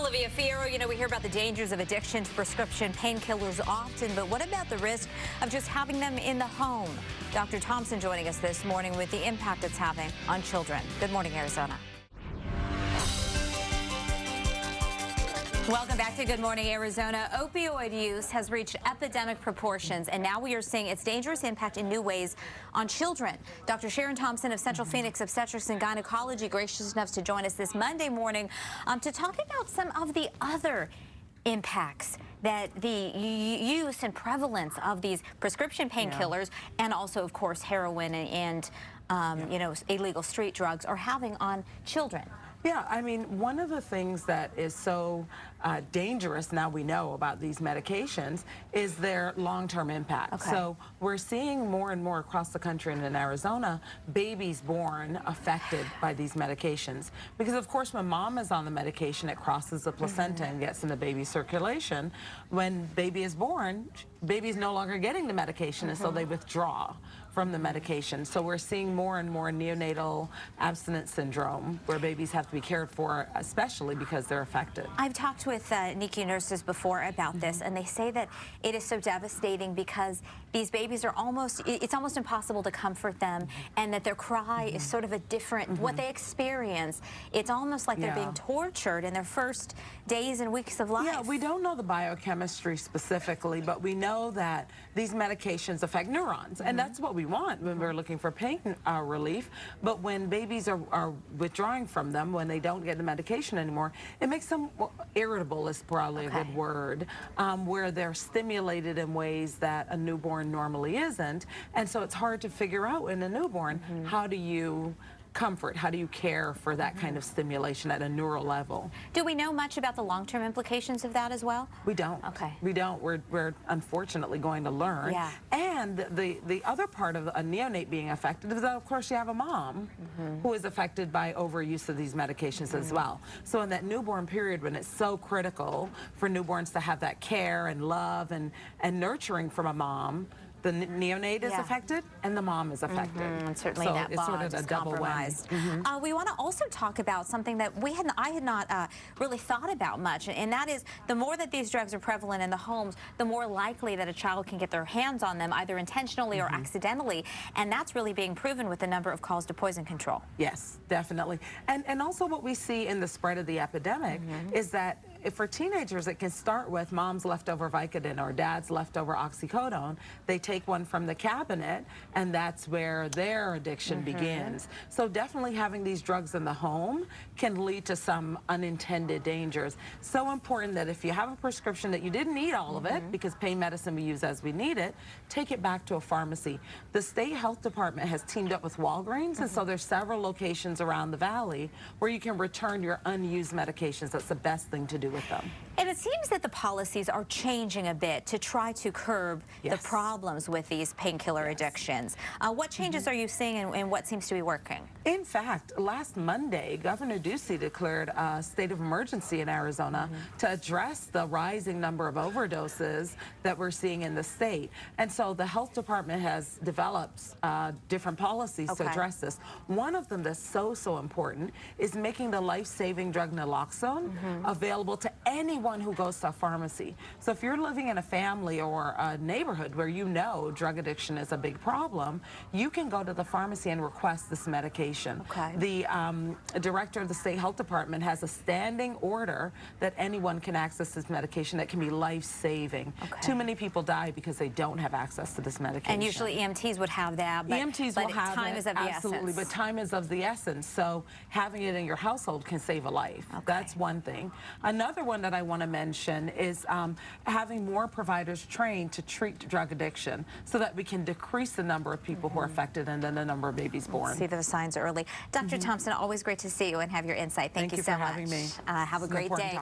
Olivia Fierro, we hear about the dangers of addiction to prescription painkillers often, but what about the risk of just having them in the home? Dr. Thompson joining us this morning with the impact it's having on children. Good morning, Arizona. Welcome back to Good Morning Arizona. Opioid use has reached epidemic proportions, and now we are seeing its dangerous impact in new ways on children. Dr. Sharon Thompson of Central Phoenix Obstetrics and Gynecology gracious enough to join us this Monday morning to talk about some of the other impacts that the use and prevalence of these prescription painkillers and also, of course, heroin and illegal street drugs are having on children. Yeah, I mean, one of the things that is so dangerous now we know about these medications is their long-term impact. Okay. So we're seeing more and more across the country and in Arizona, babies born affected by these medications. Because of course, when mom is on the medication, it crosses the placenta and gets in the baby's circulation. When baby is born, baby's no longer getting the medication, and so they withdraw from the medication. So we're seeing more and more neonatal abstinence syndrome where babies have to be cared for, especially because they're affected. I've talked with NICU nurses before about this, and they say that it is so devastating because these babies are it's almost impossible to comfort them, and that their cry is sort of a different, what they experience. It's almost like they're being tortured in their first days and weeks of life. Yeah, we don't know the biochemistry specifically, but we know that these medications affect neurons, and that's what we want when we're looking for pain relief. But when babies are withdrawing from them, when they don't get the medication anymore, it makes them irritable is probably a good word, where they're stimulated in ways that a newborn normally isn't. And so it's hard to figure out in a newborn, how do you comfort, how do you care for that kind of stimulation at a neural level? Do we know much about the long-term implications of that as well? We don't. Okay. We don't. We're unfortunately going to learn. Yeah. And the other part of a neonate being affected is that, of course, you have a mom who is affected by overuse of these medications as well. So in that newborn period, when it's so critical for newborns to have that care and love and nurturing from a mom, the neonate is affected and the mom is affected. And certainly so that it's bond sort of is a double compromised. We want to also talk about something that I had not really thought about much, and that is the more that these drugs are prevalent in the homes, the more likely that a child can get their hands on them either intentionally or accidentally, and that's really being proven with the number of calls to poison control. Yes, definitely. And also what we see in the spread of the epidemic is that for teenagers, it can start with mom's leftover Vicodin or dad's leftover oxycodone. They take one from the cabinet, and that's where their addiction begins. So definitely having these drugs in the home can lead to some unintended dangers. So important that if you have a prescription that you didn't need all of it, because pain medicine we use as we need it, take it back to a pharmacy. The state health department has teamed up with Walgreens, and so there's several locations around the valley where you can return your unused medications. That's the best thing to do with them. And it seems that the policies are changing a bit to try to curb the problems with these painkiller addictions. What changes are you seeing, and what seems to be working? In fact, last Monday, Governor Ducey declared a state of emergency in Arizona to address the rising number of overdoses that we're seeing in the state. And so the health department has developed different policies to address this. One of them that's so important is making the life-saving drug naloxone available to anyone who goes to a pharmacy. So if you're living in a family or a neighborhood where you know drug addiction is a big problem, you can go to the pharmacy and request this medication. The director of the state health department has a standing order that anyone can access this medication that can be life-saving. Too many people die because they don't have access to this medication. And usually EMTs would have that, but, EMTs will have time is of the absolutely, essence. but time is of the essence. So having it in your household can save a life. That's one thing. Another one that I want to mention is having more providers trained to treat drug addiction so that we can decrease the number of people who are affected and then the number of babies born. See those signs early. Dr. Thompson, always great to see you and have your insight. Thank you so much. Thank you for having me. Have a great day.